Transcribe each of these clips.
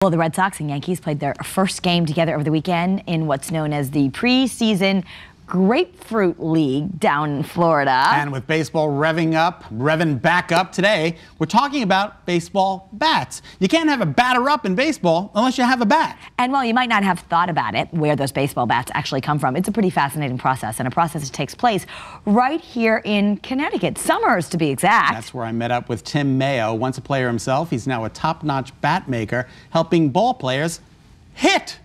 Well, the Red Sox and Yankees played their first game together over the weekend in what's known as the preseason Grapefruit League down in Florida. And with baseball revving back up today, we're talking about baseball bats. You can't have a batter up in baseball unless you have a bat. And while you might not have thought about it, where those baseball bats actually come from, it's a pretty fascinating process, and a process that takes place right here in Connecticut, Summers to be exact. That's where I met up with Tim Mayo, once a player himself. He's now a top-notch bat maker, helping ball players hit.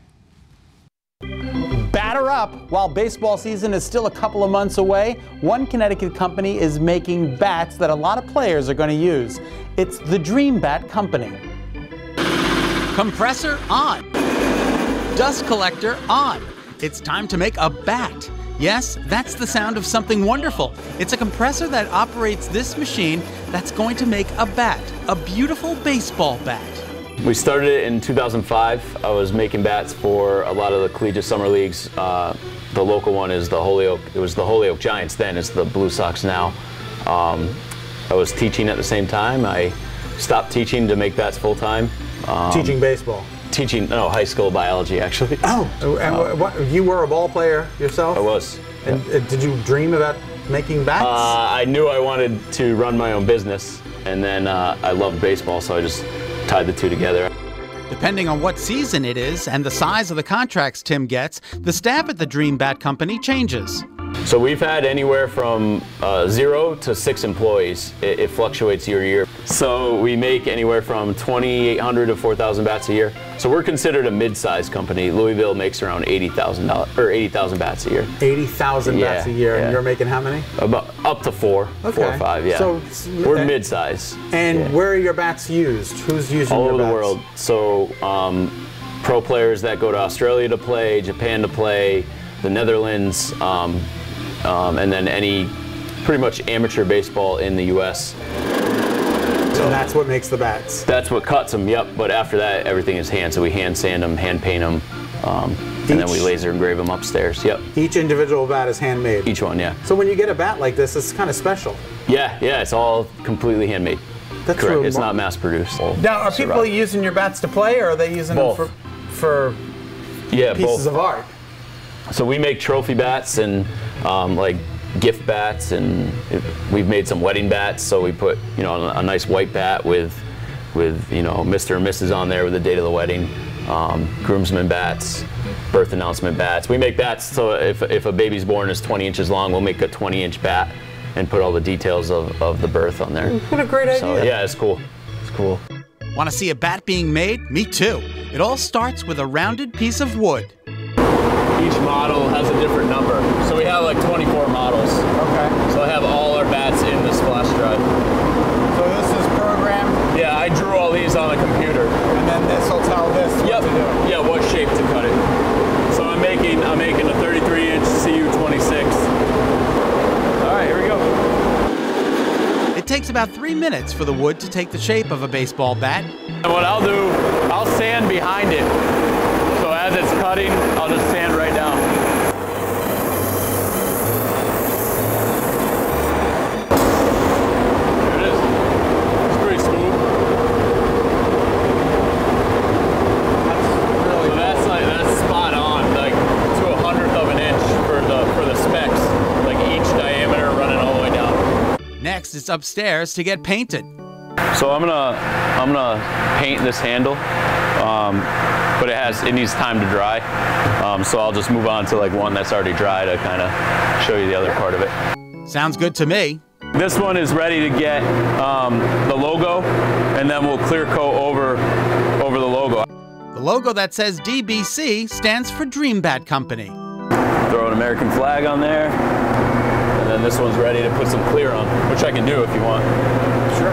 Batter up. While baseball season is still a couple of months away, one Connecticut company is making bats that a lot of players are going to use. It's the Dream Bat Company. Compressor on. Dust collector on. It's time to make a bat. Yes, that's the sound of something wonderful. It's a compressor that operates this machine that's going to make a bat, a beautiful baseball bat. We started it in 2005. I was making bats for a lot of the collegiate summer leagues. The local one is the Holyoke. It was the Holyoke Giants then. It's the Blue Sox now. I was teaching at the same time. I stopped teaching to make bats full time. Teaching baseball? No, high school biology actually. Oh, and you were a ball player yourself? I was. And did you dream about making bats? I knew I wanted to run my own business, and then I loved baseball, so I just tied the two together. Depending on what season it is and the size of the contracts Tim gets, the staff at the Dream Bat Company changes. So we've had anywhere from 0 to 6 employees. It fluctuates year to year. So we make anywhere from 2,800 to 4,000 bats a year. So we're considered a mid-sized company. Louisville makes around $80,000 bats a year. 80,000 bats a year, and you're making how many? About up to 4, okay. 4 or 5. Yeah. So we're mid-size. And where are your bats used? Who's using all your over bats? the world. So pro players that go to Australia to play, Japan to play, the Netherlands, and then pretty much amateur baseball in the U.S. So that's what makes the bats? That's what cuts them, yep. But after that, everything is hand. So we hand sand them, hand paint them, and then we laser engrave them upstairs, yep. Each individual bat is handmade? Each one, yeah. So when you get a bat like this, it's kind of special? Yeah, it's all completely handmade. That's correct. It's not mass produced. Now, are people using your bats to play, or are they using them for pieces of art? So we make trophy bats and like gift bats, and we've made some wedding bats. So we put a nice white bat with Mr. and Mrs. on there with the date of the wedding. Groomsmen bats, birth announcement bats. We make bats so if a baby's born is 20 inches long, we'll make a 20-inch bat and put all the details of the birth on there. What a great idea. So yeah, it's cool. It's cool. Want to see a bat being made? Me too. It all starts with a rounded piece of wood. Each model has a different number. So we have like 24 models. Okay. So I have all our bats in this flash drive. So this is programmed? Yeah, I drew all these on a computer. And then this will tell this what to do? Yeah, what shape to cut it. So I'm making a 33-inch CU26. All right, here we go. It takes about 3 minutes for the wood to take the shape of a baseball bat. And what I'll do, I'll sand behind it. So as it's cutting, I'll just sand right down. There it is. It's pretty smooth. That's spot on, like to 1/100th of an inch for the specs, like each diameter running all the way down. Next, it's upstairs to get painted. So I'm gonna paint this handle. But it needs time to dry, so I'll just move on to like one that's already dry to kind of show you the other part of it. Sounds good to me. This one is ready to get the logo, and then we'll clear coat over the logo. The logo that says DBC stands for Dream Bat Company. Throw an American flag on there, and then this one's ready to put some clear on, which I can do if you want. Sure.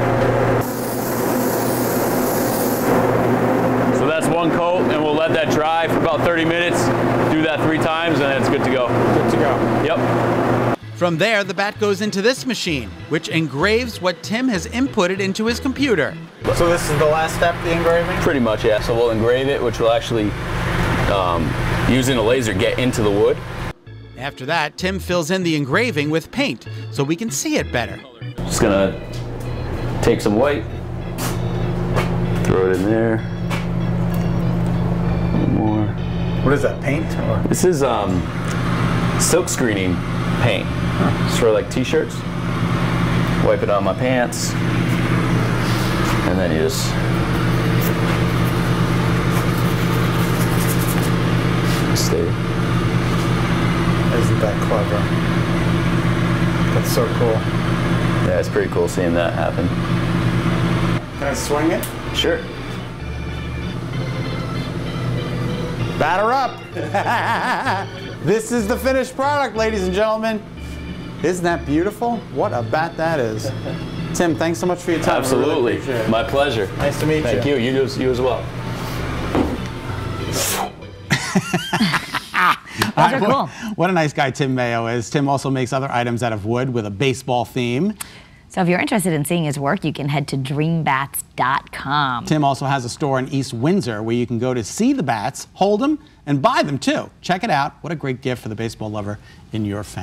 So that's one coat, and we'll let that dry for about 30 minutes. Do that 3 times, and then it's good to go. Good to go. Yep. From there, the bat goes into this machine, which engraves what Tim has inputted into his computer. So this is the last step, the engraving? Pretty much, yeah. So we'll engrave it, which will actually, using a laser, get into the wood. After that, Tim fills in the engraving with paint so we can see it better. Just gonna take some white, throw it in there. What is that, paint? Or? This is silk screening paint. It's for like t-shirts. Wipe it on my pants. And then you just stay. Isn't that clever? That's so cool. Yeah, it's pretty cool seeing that happen. Can I swing it? Sure. Batter up! This is the finished product, ladies and gentlemen. Isn't that beautiful? What a bat that is. Tim, thanks so much for your time. Absolutely. Really my pleasure. Nice to meet you. Thank you. You as well. Those are cool. What a nice guy Tim Mayo is. Tim also makes other items out of wood with a baseball theme. So if you're interested in seeing his work, you can head to dreambats.com. Tim also has a store in East Windsor where you can go to see the bats, hold them, and buy them too. Check it out. What a great gift for the baseball lover in your family.